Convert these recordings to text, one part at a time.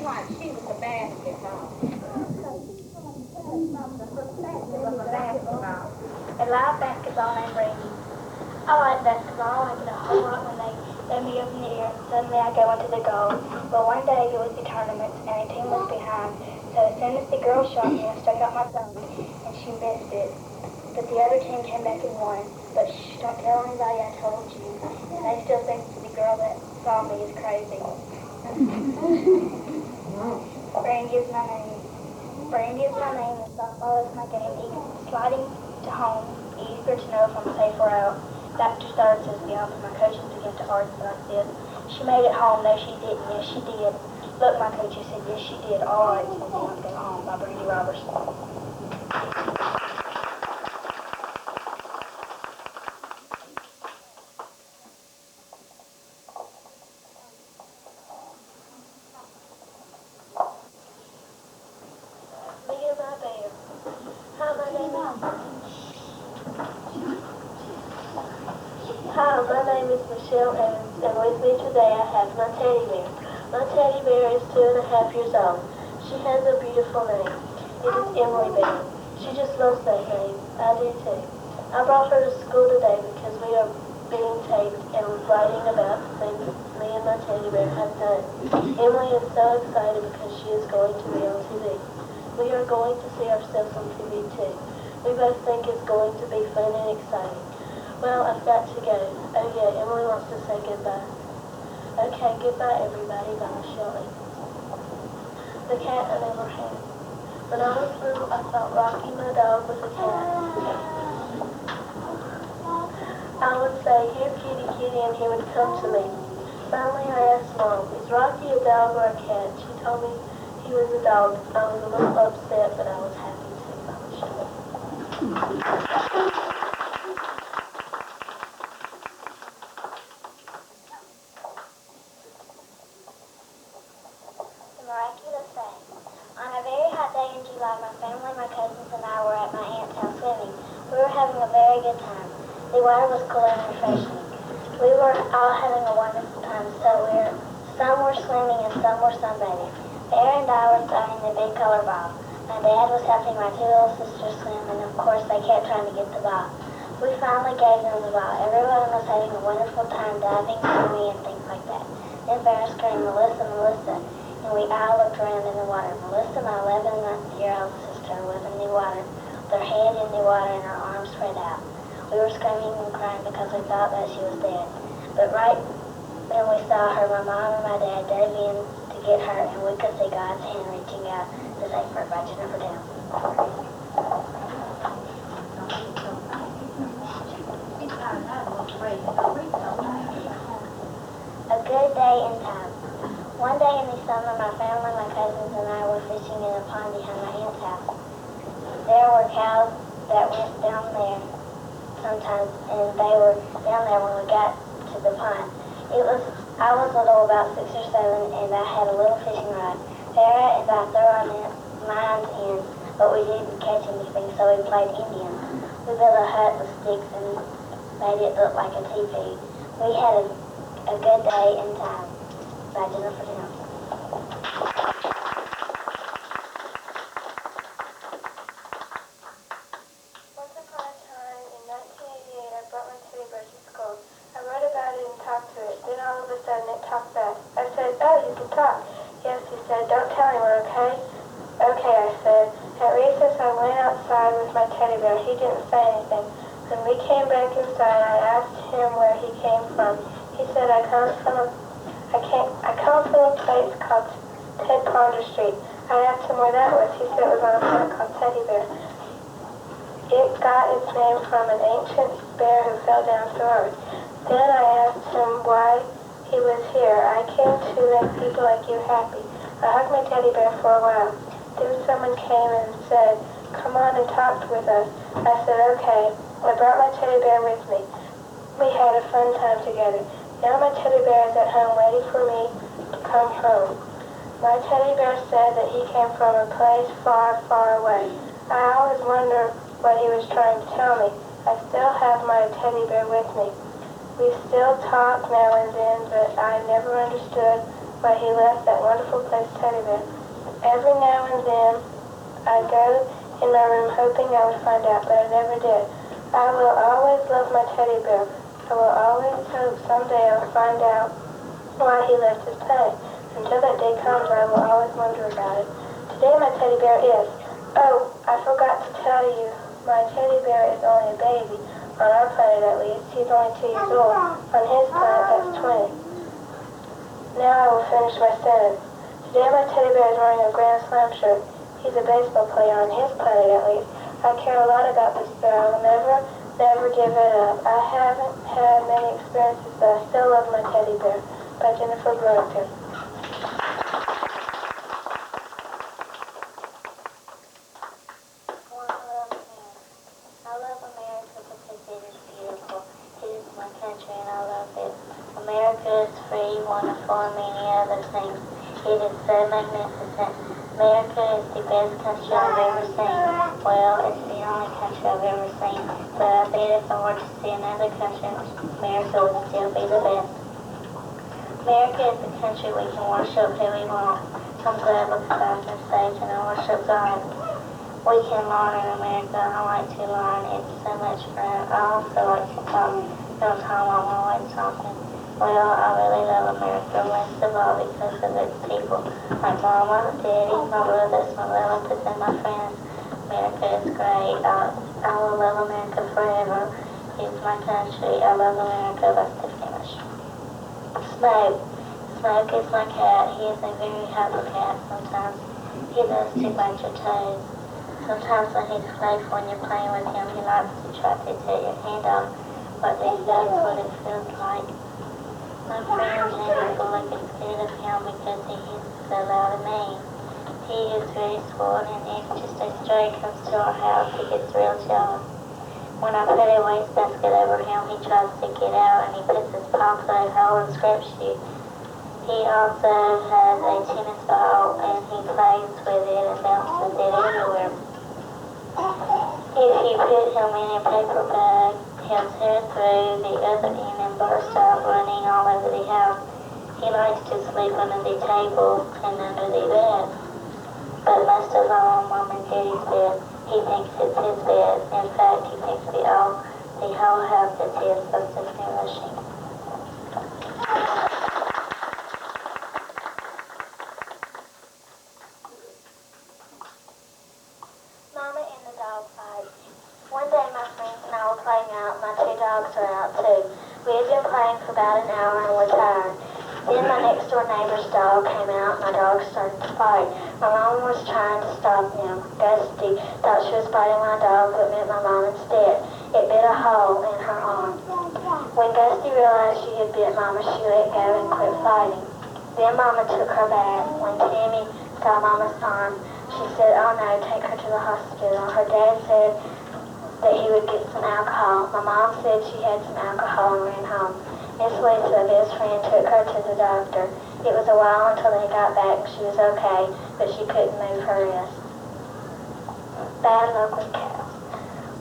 like she was a basketball. A live basketball named Brandy. I like basketball. I like it a whole lot when they let me up in the air and suddenly I go into the goal. But one day it was the tournament and a team was behind. So as soon as the girl shot me, I stuck out my thumb and she missed it. But the other team came back and won. But shh, don't tell anybody I told you. And they still think the girl that saw me is crazy. Brandy is my name. Brandy is my name and softball is my game. Sliding to home, eager to know if I'm safe or out. Dr. Starr says beyond, but my coaches began to argue like this. She made it home. No, she didn't. Yes, she did. Look, my coach said, yes, she did. All right, said Beyond, go home by Brandy Roberts. Hi, my name is Michelle Evans, and with me today I have my teddy bear. My teddy bear is 2.5 years old. She has a beautiful name. It is Emily Bear. She just loves that name. I do too. I brought her to school today because we are being taped and writing about the things me and my teddy bear have done. Emily is so excited because she is going to be on TV. We are going to see ourselves on TV too. We both think it's going to be fun and exciting. Well, I've got to go. Oh yeah, Emily wants to say goodbye. Okay, goodbye everybody. Bye, Michelle. The cat I never had. When I was little, I thought Rocky my dog was a cat. I would say, here kitty, kitty, and he would come to me. Finally, I asked Mom, is Rocky a dog or a cat? She told me he was a dog. I was a little upset, but I was happy too. Bye, Michelle. Miraculous day. On a very hot day in July, my family, my cousins, and I were at my aunt's house swimming. We were having a very good time. The water was cool and refreshing. We were all having a wonderful time, some were swimming and some were sunbathing. Bear and I were throwing the big color ball. My dad was helping my two little sisters swim, and of course they kept trying to get the ball. We finally gave them the ball. Everyone was having a wonderful time diving, swimming, and things like that. Then Bear screamed, Melissa, Melissa. And we all looked around in the water. Melissa, my 11-month-year-old sister, was in the water, with her head in the water and her arms spread out. We were screaming and crying because we thought that she was dead. But right when we saw her, my mom and my dad dove in to get her, and we could see God's hand reaching out to save her by Jennifer Downs. A good day in time. One day in the summer, my family, my cousins, and I were fishing in a pond behind my aunt's house. There were cows that went down there sometimes, and they were down there when we got to the pond. I was little, about 6 or 7, and I had a little fishing rod. Sarah and I threw our lines in, but we didn't catch anything, so we played Indian. We built a hut with sticks and made it look like a teepee. We had a good day in time. By Jennifer Downs. Once upon a time, in 1988, I brought my teddy bear to school. I wrote about it and talked to it. Then all of a sudden, it talked back. I said, oh, you can talk. Yes, he said, don't tell anyone, okay? Okay, I said. At recess, I went outside with my teddy bear. He didn't say anything. When we came back inside, I asked him where he came from. He said, I come from a place called Ted Ponder Street. I asked him where that was. He said it was on a planet called Teddy Bear. It got its name from an ancient bear who fell down to earth. Then I asked him why he was here. I came to make people like you happy. I hugged my teddy bear for a while. Then someone came and said, come on and talk with us. I said, okay. I brought my teddy bear with me. We had a fun time together. Now my teddy bear is at home waiting for me to come home. My teddy bear said that he came from a place far, far away. I always wonder what he was trying to tell me. I still have my teddy bear with me. We still talk now and then, but I never understood where he left that wonderful place teddy bear. Every now and then I go in my room hoping I would find out, but I never did. I will always love my teddy bear. I will always hope someday I'll find out why he left his planet. Until that day comes, I will always wonder about it. Today my teddy bear is... Oh, I forgot to tell you, my teddy bear is only a baby. On our planet, at least. He's only 2 years old. On his planet, that's 20. Now I will finish my sentence. Today my teddy bear is wearing a Grand Slam shirt. He's a baseball player on his planet, at least. I care a lot about this bear. I will never give it up. I haven't had many experiences, but I still love my teddy bear. By Jennifer Brewington. I love America because it is beautiful. It is my country and I love it. America is free, wonderful, and many other things. It is so magnificent. America is the best country I've ever seen. Well, it's the only country I've ever seen. But I bet if I were to see another country, America would still be the best. America is the country we can worship who we want. I'm glad because I've been saved and I worship God. We can learn in America. I like to learn. It's so much fun. I also like to talk. Sometimes I'm always talking. Well, I really love America most of all because of its people. My mama, daddy, my brothers, my relatives, and my friends. America is great. I will love America forever. It's my country. I love America. That's the finish. Smoke. Smoke is my cat. He is a very happy cat sometimes. He does too much of toes. Sometimes when he's playful when you're playing with him, he likes to try to tear your hand off, but then that's what it feels like. My friends and people look scared of him because he is so loud and mean. He is very spoiled, and if just a stray comes to our house, he gets real jealous. When I put a wastebasket over him, he tries to get out, and he puts his paw through a hole and scrapes you. He also has a tennis ball, and he plays with it and bounces it everywhere. If you put him in a paper bag, he'll tear through the other end and burst out running all over the house. He likes to sleep under the table and under the bed. But most of all on Mom and Daddy's bed. He thinks it's his bed. In fact, he thinks the whole house is his, so it's embarrassing. Mama and the dog fight. One day my friends and I were playing out. My 2 dogs were out too. We had been playing for about an hour and were tired. Then my next door neighbor's dog came out and my dogs started to fight. My mom was trying to stop them. Gusty thought she was biting my dog but meant my mom instead. It bit a hole in her arm. When Gusty realized she had bit Mama, she let go and quit fighting. Then Mama took her back. When Tammy saw Mama's arm, she said, "Oh no, take her to the hospital." Her dad said that he would get some alcohol. My mom said she had some alcohol and ran home. Miss Lisa, best friend, took her to the doctor. It was a while until they got back. She was okay, but she couldn't move her wrist. Bad luck with cows.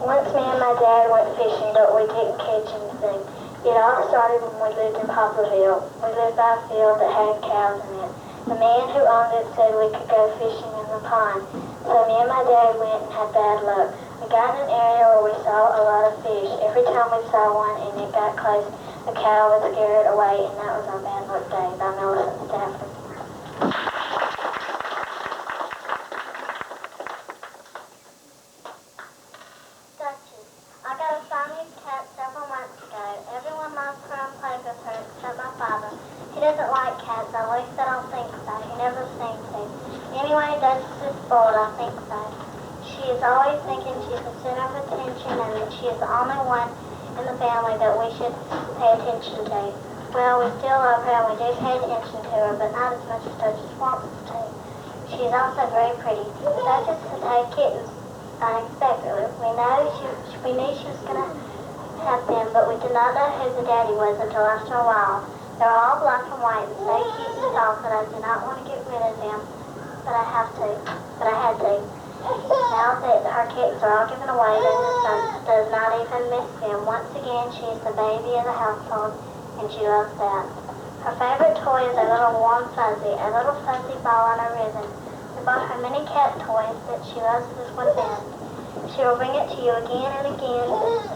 Once me and my dad went fishing, but we didn't catch anything. It all started when we lived in Poplarville. We lived by a field that had cows in it. The man who owned it said we could go fishing in the pond. So me and my dad went and had bad luck. We got in an area where we saw a lot of fish. Every time we saw one and it got close, a cow would scare it away, and that was our bad luck day. By Millicent Stafford. Duchess. I got a Siamese cat several months ago. Everyone loves her and plays with her except my father. He doesn't like cats, at least I don't think so. He never seems to. Anyway, Duchess is spoiled, I think so. She is always thinking she's the center of attention and that she is the only one in the family that we should pay attention to. Well, we still love her and we do pay attention to her, but not as much as Duchess wants us to. She is also very pretty. Duchess has had kittens unexpectedly. We knew she was going to have them, but we did not know who the daddy was until after a while. They were all black and white and so cute and soft that I did not want to get rid of them, but I had to. Now that her kittens are all given away, Duchess does not even miss them. Once again, she is the baby of the household, and she loves that. Her favorite toy is a little warm fuzzy, a little fuzzy ball on a ribbon. We bought her many cat toys that she loves this one best. She will bring it to you again and again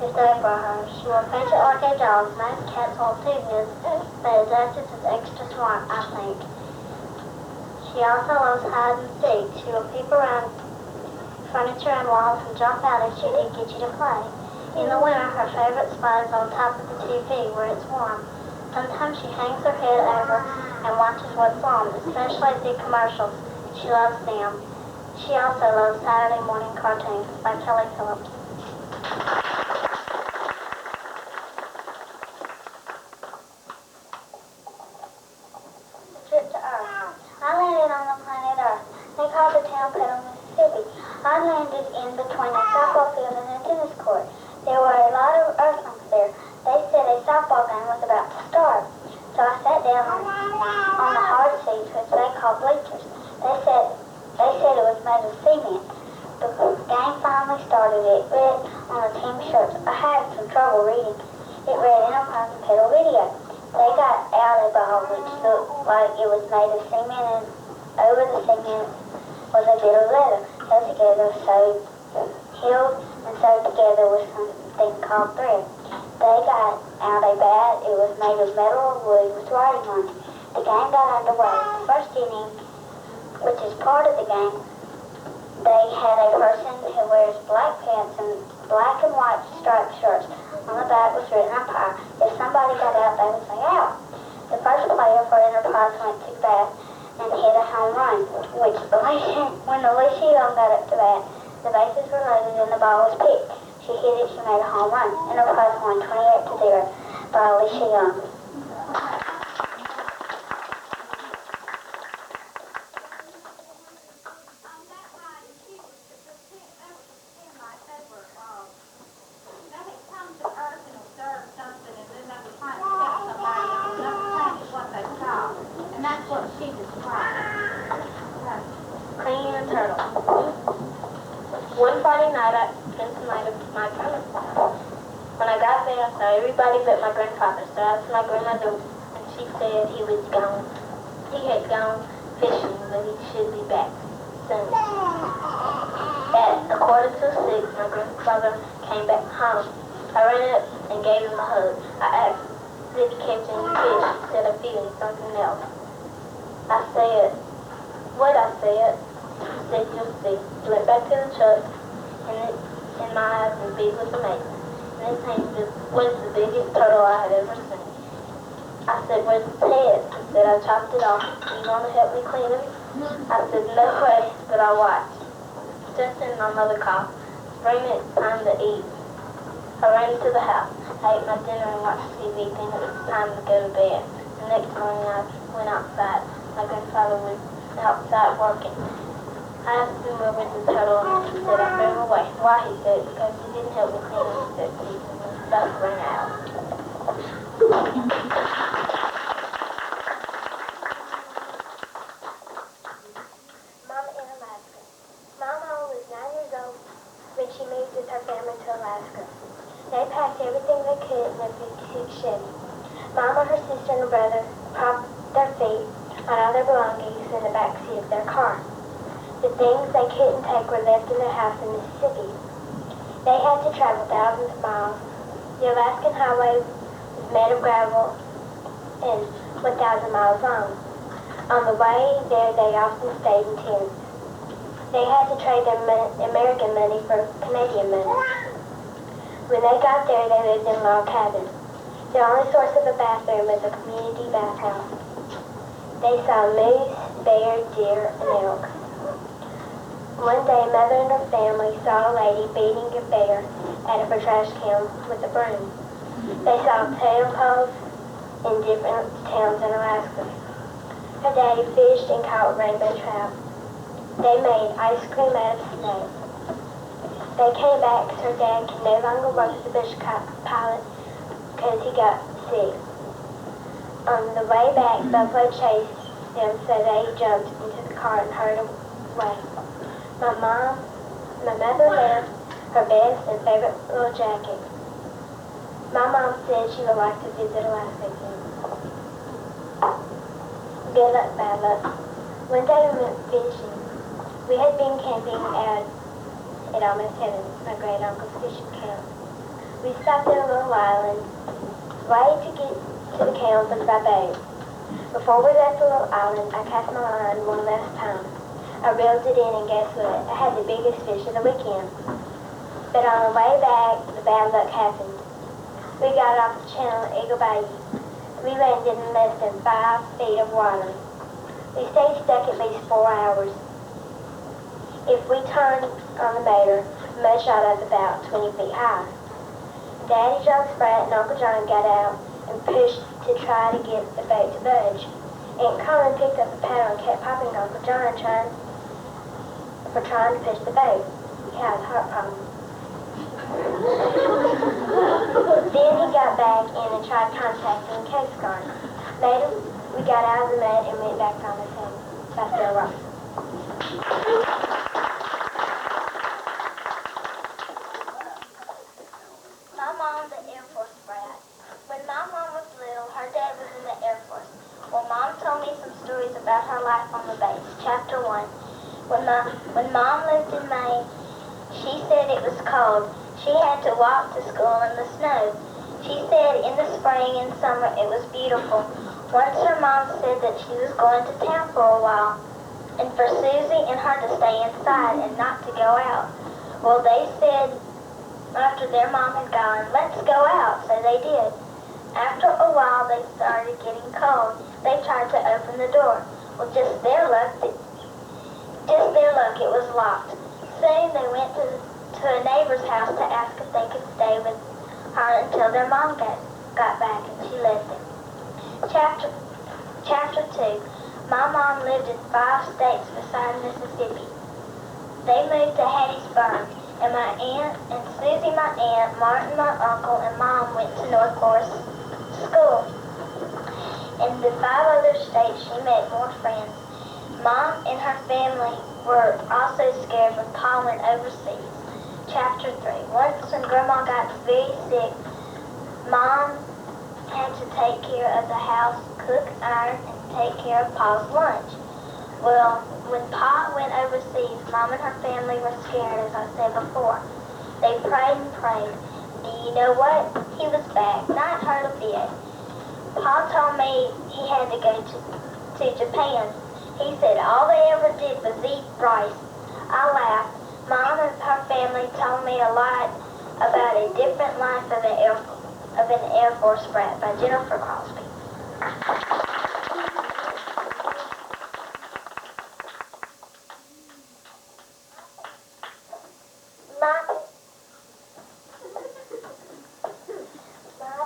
if they brought her. She will pinch it like a dog. Most cats won't do this, but it does this is extra smart, I think. She also loves hide and seek. She will peep around furniture and walls and jump out if she did get you to play. In the winter, her favorite spot is on top of the TV where it's warm. Sometimes she hangs her head over and watches what's on, especially the commercials. She loves them. She also loves Saturday morning cartoons by Kelly Phillips. The trip to Earth. I landed on the planet Earth. They called the town Petal, Mississippi. I landed in between a softball field and a tennis court. There were a lot of Earthlings there. They said a softball game was about to start. So I sat down on the hard seats, which they call bleachers. They said it was made of cement. The game finally started. It read on the team shirts. I had some trouble reading. It read Enterprise and Pedal Video. They got out a ball which looked like it was made of cement, and over the cement was a bit of leather held together, sewed together with something called thread. They got out a bat. It was made of metal or wood with writing on it. The game got underway. The first inning, which is part of the game, they had a person who wears black pants and black and white striped shirts. On the back was written umpire. If somebody got out, they would say out. The first player for Enterprise went to bat and hit a home run, when the Lucy Young got up to bat, the bases were loaded and the ball was picked. She hit it, she made a home run. Enterprise won 28-0 by Alicia Young. Cleaning a turtle. One Friday night, I spent the night at my grandma's house. When I got there, I saw everybody but my grandfather. So I asked my grandmother, and she said he was gone. He had gone fishing, but he should be back soon. At 6:45, my grandfather came back home. I ran up and gave him a hug. I asked, did he catch any fish? He said, a few and something else. I said, what? I said, he said, you'll see. He went back to the truck, and my eyes were big with amazement. And this thing was the biggest turtle I had ever seen. I said, where's his head? He said, I chopped it off. You want to help me clean him? I said, no way, but I'll watch. Just then my mother called. Spring, it's time to eat. I ran into the house. I ate my dinner and watched TV, thinking it was time to go to bed. The next morning I went outside. My grandfather was outside working. I asked him where was the turtle, and he said I threw him away. Why? He said, because he didn't help me clean him. He said he was about to run out. Mama in Alaska. Mama was 9 years old when she moved with her family to Alaska. They packed everything they could in a 56 Chevy. Mama, her sister, and her brother propped their feet on all their belongings in the back seat of their car. The things they couldn't take were left in their house in Mississippi. They had to travel thousands of miles. The Alaskan highway was made of gravel and 1,000 miles long. On the way there, they often stayed in tents. They had to trade their American money for Canadian money. When they got there, they lived in log cabins. The only source of a bathroom was a community bathhouse. They saw moose, bear, deer, and elk. One day, Mother and her family saw a lady beating a bear out of her trash can with a broom. They saw totem poles in different towns in Alaska. Her daddy fished and caught rainbow trout. They made ice cream out of snow. They came back because her dad could no longer work as a bush pilot because he got sick. On the way back, Buffalo chased them, so they jumped into the car and hurried away. My mother left her best and favorite little jacket. My mom said she would like to visit Alaska again. Good luck, bad luck. One day we went fishing. We had been camping at Almost Heaven, my great uncle's fishing camp. We stopped at a little island. Way to get to the camp was by boat. Before we left the little island, I cast my line one last time. I reeled it in, and guess what? I had the biggest fish of the weekend. But on the way back, the bad luck happened. We got off the channel at Eagle Bayou. We landed in less than 5 feet of water. We stayed stuck at least 4 hours. If we turned on the motor, the mud shot us about 20 feet high. Daddy John Spratt and Uncle John got out and pushed to try to get the boat to budge. Aunt Colin picked up the paddle and kept popping Uncle John trying to push the boat. He had a heart problem. Then he got back in and tried contacting the Coast Guard. Later, we got out of the mud and went back on the same by Phil Ross. My mom's an Air Force brat. When my mom was little, her dad was in the Air Force. Well, Mom told me some stories about her life on the base. Chapter 1. When Mom lived in Maine, she said it was cold. She had to walk to school in the snow. She said in the spring and summer it was beautiful. Once her mom said that she was going to town for a while, and for Susie and her to stay inside and not to go out. Well, they said after their mom had gone, let's go out, so they did. After a while, they started getting cold. They tried to open the door. Well, just their luck, it was locked. Soon they went to a neighbor's house to ask if they could stay with her until their mom got back, and she let them. Chapter 2. My mom lived in 5 states beside Mississippi. They moved to Hattiesburg, and my aunt and Susie, my aunt, Martin, my uncle, and Mom went to North Forest School. In the 5 other states, she met more friends. Mom and her family were also scared when Pa went overseas. Chapter 3. Once when Grandma got very sick, Mom had to take care of the house, cook, iron, and take care of Pa's lunch. Well, when Pa went overseas, Mom and her family were scared, as I said before. They prayed and prayed. Do you know what? He was back. Not hurt a bit. Pa told me he had to go to Japan. He said all they ever did was eat rice. I laughed. Mom and her family told me a lot about a different life of an Air Force brat by Jennifer Crosby. My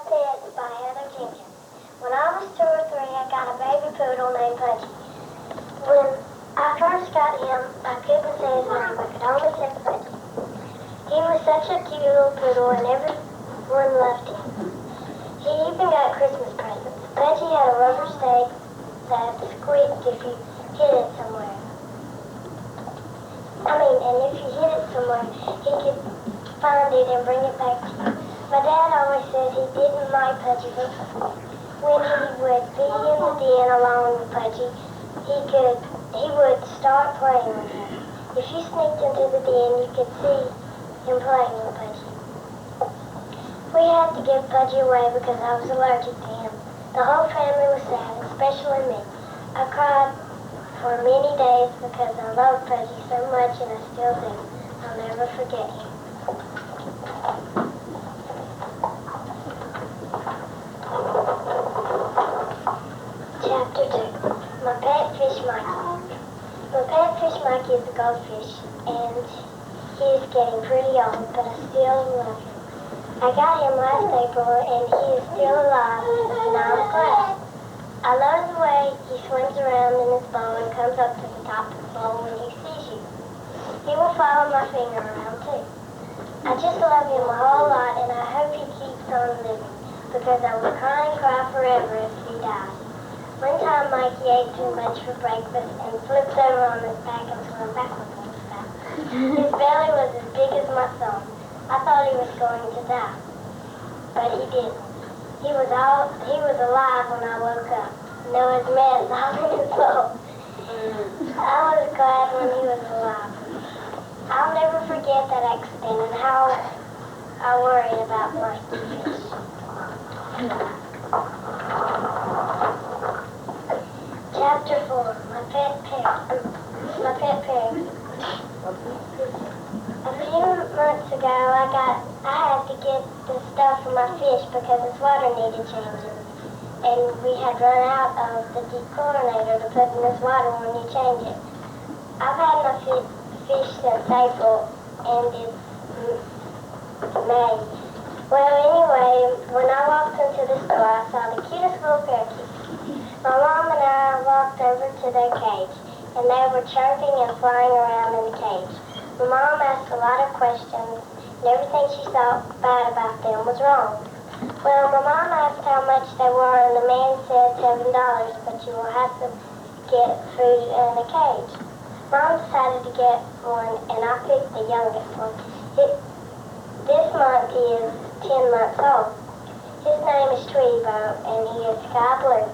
Pets by Heather Jenkins. When I was 2 or 3, I got a baby poodle named Pudgy. When I first got him, I couldn't say his name. I could only say Pudgy. He was such a cute little poodle, and everyone loved him. He even got Christmas presents. Pudgy had a rubber stake that squeaked if you hit it somewhere. And if you hit it somewhere, he could find it and bring it back to you. My dad always said he didn't like Pudgy, but when he would be in the den alone with Pudgy, he would start playing with her. If you sneaked into the den, you could see him playing with Pudgy. We had to give Pudgy away because I was allergic to him. The whole family was sad, especially me. I cried for many days because I loved Pudgy so much, and I still do. I'll never forget him. Chapter 2. My pet fish Mikey. My pet fish Mikey is a goldfish, and he is getting pretty old, but I still love him. I got him last April, and he is still alive, and I'm glad. I love the way he swims around in his bowl and comes up to the top of the bowl when he sees you. He will follow my finger around too. I just love him a whole lot, and I hope he keeps on living, because I will cry and cry forever if he dies. One time Mikey ate too much for breakfast and flipped over on his back and swam backwards on his back. His belly was as big as my thumb. I thought he was going to die, but he didn't. He was alive when I woke up. there was manslaughter. I was glad when he was alive. I'll never forget that accident and how I worried about my fish. Chapter 4, my pet parrot. My pet parrot. A few months ago, I had to get the stuff for my fish because its water needed changing. And we had run out of the dechlorinator to put in this water when you change it. I've had my fish since April, and it's May. Well, anyway, when I walked into the store, I saw the cutest little parakeet. My mom and I walked over to their cage, and they were chirping and flying around in the cage. My mom asked a lot of questions, and everything she saw bad about them was wrong. Well, my mom asked how much they were, and the man said $7, but you will have to get food in a cage. Mom decided to get one, and I picked the youngest one. This month he is 10 months old. His name is Tweety Bow, and he is sky blue.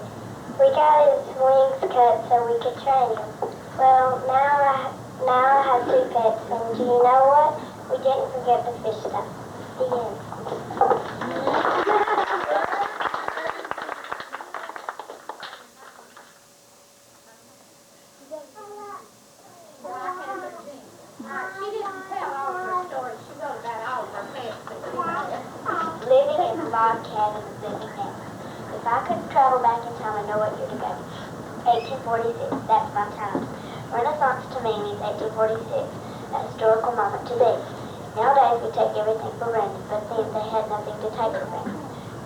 We got his wings cut so we could train him. Well, now I have 2 pets, and do you know what? We didn't forget the fish stuff. The end. She didn't tell all of her stories. She wrote about all of her pets. Living in a log cabin is living now. If I could travel back in time and know what year to go, 1846, that's my time. Renaissance to me means 1846, a historical moment to be. Nowadays we take everything for granted, but then they had nothing to take for granted.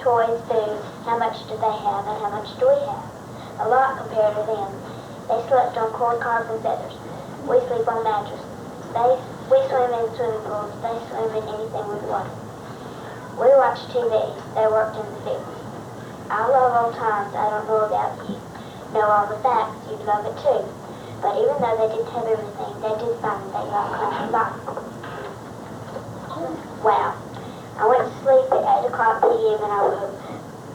Toys, food, how much do they have and how much do we have? A lot compared to them. They slept on corn cobs and feathers. We sleep on mattresses. We swim in swimming pools. They swim in anything with water. We watch TV. They worked in the field. I love old times. I don't know about you. Know all the facts. You'd love it too. But even though they didn't have everything, they did find they loved country life. Wow. I went to sleep at 8 o'clock p.m. and I woke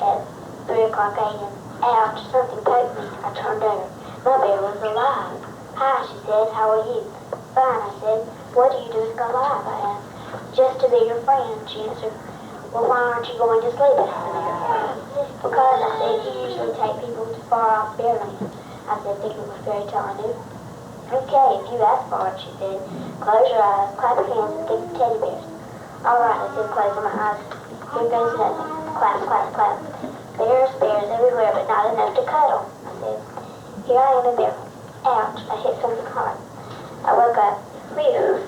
at 3 o'clock a.m. Ouch, something poked me. I turned over. My bear was alive. Hi, she said. How are you? Fine, I said. What do you do to go live? I asked. Just to be your friend, she answered. Well, why aren't you going to sleep? Because, I said, you usually take people to far off bear land. I said, thinking of a fairy tale I knew. Okay, if you ask for it, she said. Close your eyes, clap your hands, and think of teddy bears. All right, I said, closing my eyes. Here goes nothing. Clap, clap, clap. Bears everywhere, but not enough to cuddle. I said, here I am in there. Ouch, I hit something hard. I woke up. Phew,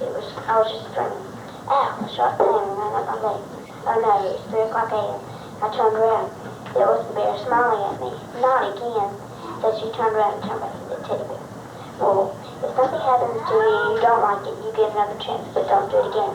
I was just dreaming. Ow, a sharp pain ran up my leg. Oh no, it was 3 o'clock a.m. I turned around. There was the bear smiling at me. Not again. So she turned around and turned back to the teddy bear. Well, if something happens to you and you don't like it, you get another chance, but don't do it again.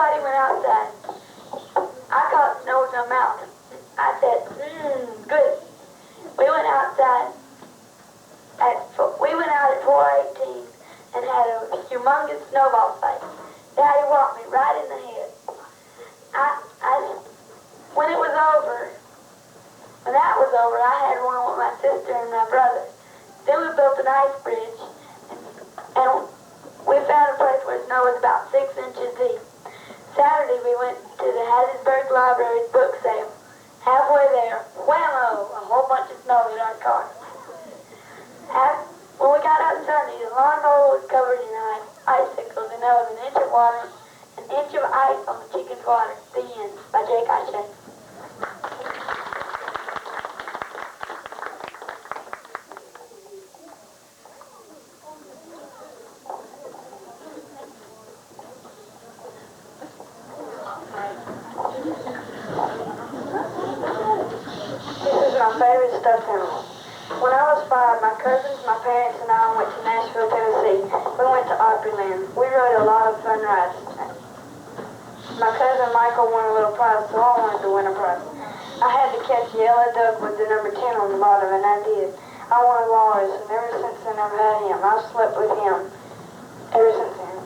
everybody went outside. I caught snow with my mouth. I said, good. We went outside. We went out at 4:18 and had a humongous snowball fight. Daddy walked me right in the head. When it was over, when that was over, I had one with my sister and my brother. Then we built an ice bridge, and we found a place where snow was about 6 inches deep. Saturday, we went to the Hattiesburg Library's book sale. Halfway there, whammo, a whole bunch of snow in our car. When we got up Sunday, the lawnmower was covered in icicles, and there was an inch of water, an inch of ice on the chicken's water. The end, by Jake Aisha. This is my favorite stuffed animal. When I was 5, my cousins, my parents, and I went to Nashville, Tennessee. We went to Opryland. We rode a lot of fun rides. My cousin Michael won a little prize, so I wanted to win a prize. I had to catch a yellow duck with the number 10 on the bottom, and I did. I won a walrus, and ever since then I've had him. I've slept with him ever since then.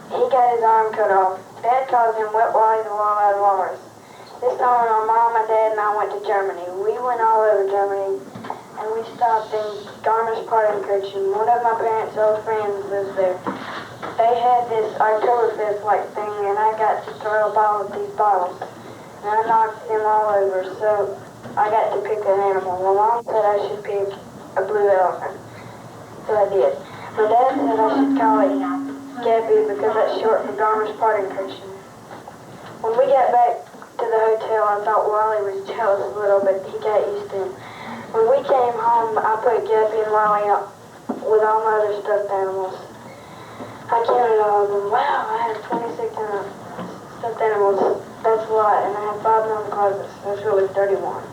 He got his arm cut off. Dad calls him Wet Wally the Wall-Eyed Walrus. This summer, my mom, my dad, and I went to Germany. We went all over Germany, and we stopped in Garmisch-Partenkirchen. One of my parents' old friends lives there. They had this Oktoberfest-like thing, and I got to throw a ball with these bottles. And I knocked them all over, so I got to pick an animal. My mom said I should pick a blue elephant, so I did. My dad said I should call it Gabby because that's short for Garmisch-Partenkirchen. When we got back to the hotel, I thought Wally was jealous a little, but he got used to it. When we came home, I put Gabby and Wally up with all my other stuffed animals. I counted all of them. Wow, I had 26 stuffed animals. That's a lot, and I had 5 in the closet, so it's really 31.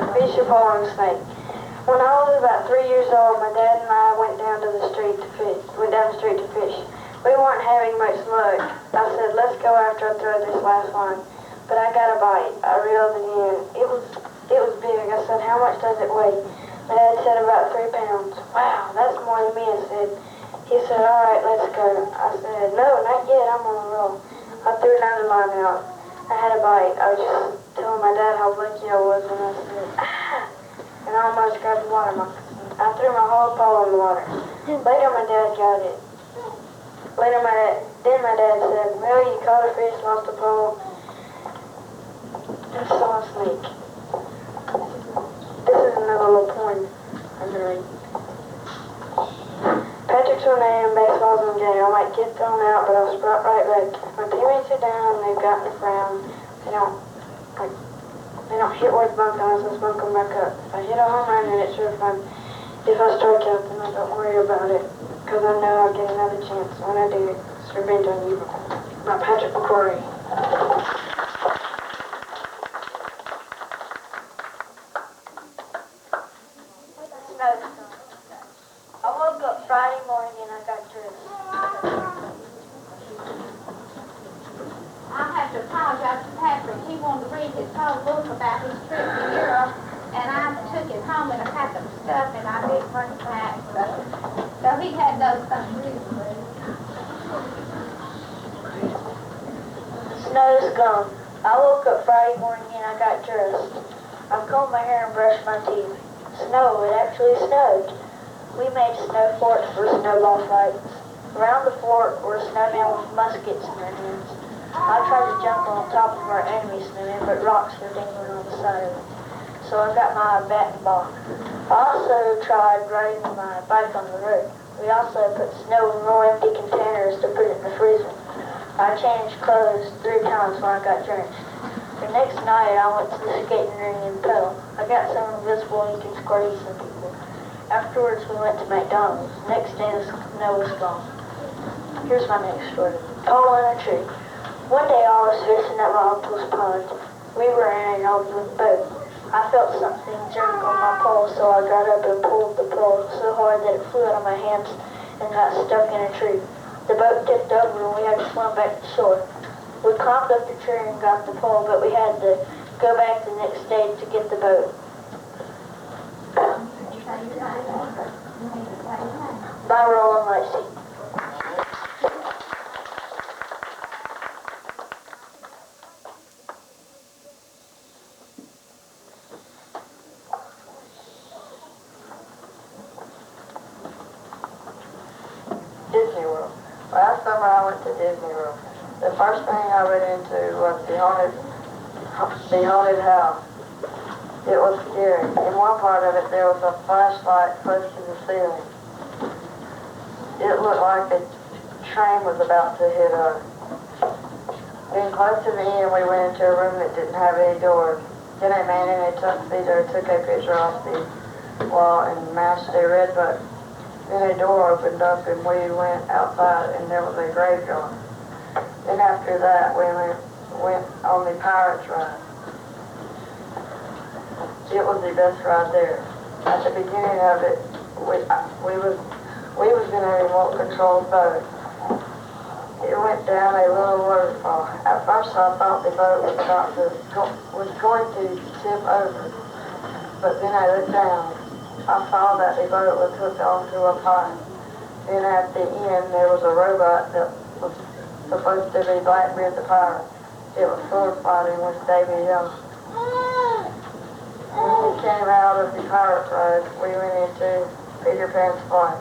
A fish, a pole, and a snake. When I was about 3 years old, my dad and I went down the street to fish. We weren't having much luck. I said, let's go after I throw this last line. But I got a bite. I reeled it in. It was big. I said, how much does it weigh? My dad said about 3 pounds. Wow, that's more than me, I said. He said, all right, let's go. I said, no, not yet. I'm on a roll. I threw another line out. I had a bite. I was just telling my dad how lucky I was when I said, and I almost grabbed the water moccasin. I threw my whole pole in the water. Later, my dad got it. Then my dad said, well, you caught a fish, lost a pole, and saw a snake. This is another little poem I'm going to read. Patrick's her name, baseball's in game. I might get thrown out, but I'll sprout right back. My teammates are down, they've gotten a frown. They don't hit where it's bunked on, so let's bunk them back up. If I hit a home run, then it's sure fun. If I strike out, then I don't worry about it, because I know I'll get another chance. When I do, it's revenge on you. My Patrick McCrory. I woke up Friday morning and I got dressed. I have to apologize to Patrick. He wanted to read his whole book about his trip to Europe, and I took it home and I packed some stuff, and I didn't bring it back. So he had those things to read. Snow's gone. I woke up Friday morning and I got dressed. I combed my hair and brushed my teeth. Snow, it actually snowed. We made snow forts for snowball fights. Around the fort were snowmen with muskets in their hands. I tried to jump on top of our enemy snowmen, but rocks were dangling on the side of it. So I got my bat and ball. I also tried riding my bike on the road. We also put snow in more empty containers to put it in the freezer. I changed clothes 3 times when I got drenched. The next night, I went to the skating rink in Petal. I got some invisible ink and squirted some people. Afterwards, we went to McDonald's. Next day, the snow was gone. Here's my next story. Pole in a tree. One day, I was fishing at my uncle's pond. We were in an open boat. I felt something jerk on my pole, so I got up and pulled the pole so hard that it flew out of my hands and got stuck in a tree. The boat tipped over and we had to swim back to shore. We climbed up the tree and got the pole, but we had to go back the next day to get the boat. Bye, Roland Lacey. Disney World. Last summer I went to Disney World. The first thing I went into was the haunted house. It was scary. In one part of it there was a flashlight close to the ceiling. It looked like a train was about to hit us. Then close to the end we went into a room that didn't have any doors. Then a man in a tuxedo took a picture off the wall and mashed a red button. Then a door opened up and we went outside and there was a graveyard. Then after that we went on the Pirates ride. It was the best ride there. At the beginning of it, we was in a remote controlled boat. It went down a little waterfall. At first I thought the boat was going to tip over, but then I looked down. I saw that the boat was hooked onto a pipe. Then at the end there was a robot that was supposed to be Blackbeard the pirate. It was sword fighting with Davy Young. When we came out of the pirate ride, we went into Peter Pan's flight.